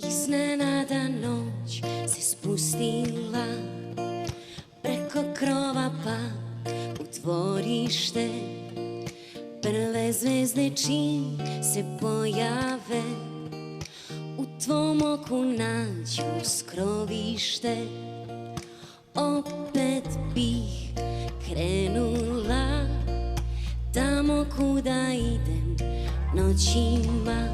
Iznenada noć se spustila preko krova pa u dvorište. Prve zvezde čim se pojave u tvom oku nađu skrovište. Opet bih krenula tamo kuda idem noćima,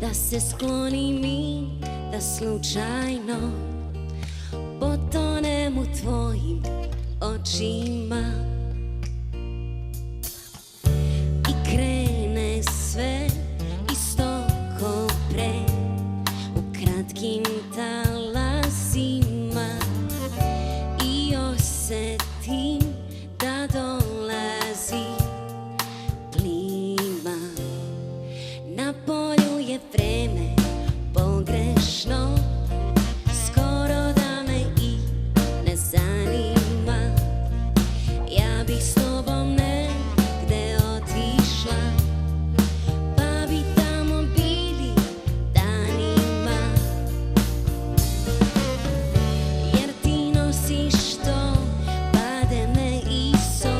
da se sklonim i da slučajno potonem u tvojim očima. I krene sve isto ko pre, u kratkim talasima, i osetim da dolazi plima. Na polju je vreme pogrešno, skoro da me i ne zanima. Ja bih s tobom negde otišla, pa bi tamo bili danima. Jer ti nosiš to, bade me i so,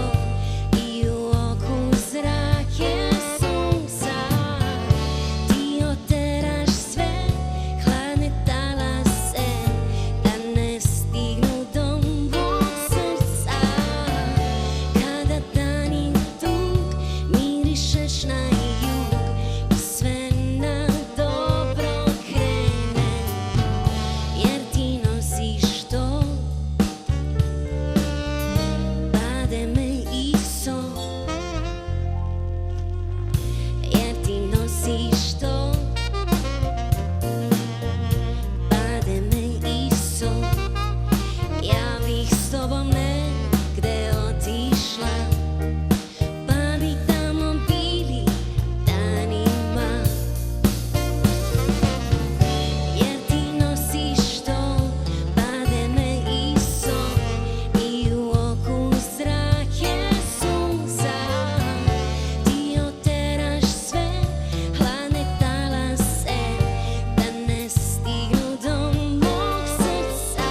i u oku zrak je sunca. Ti oteraš sve hladne talase, da ne stignu do mog srca. Kada dan je dug, mirišeš na jug i sve na dobro krene. Jer ti nosiš to, bade me i so. Jer ti nosiš to, bade me i so. Ja bih s tobom negde otišla, pa bi tamo bili danima. Jer ti nosiš to, bade me i so, i u oku zrak je sunca. Ti oteraš sve hladne talase, da ne stignu do mog srca.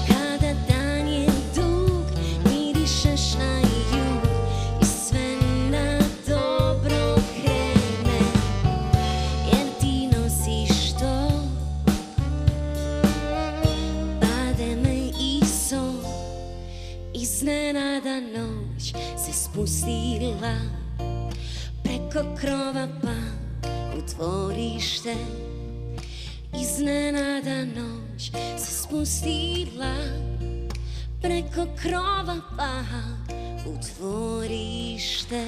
Kada dan je dug, mirišeš na jug i sve na dobro krene. Jer ti nosiš to, bade me i so. Iznenada noć se spustila preko krova pa u dvorište. Iznenada noć se spustila preko krova pa u dvorište.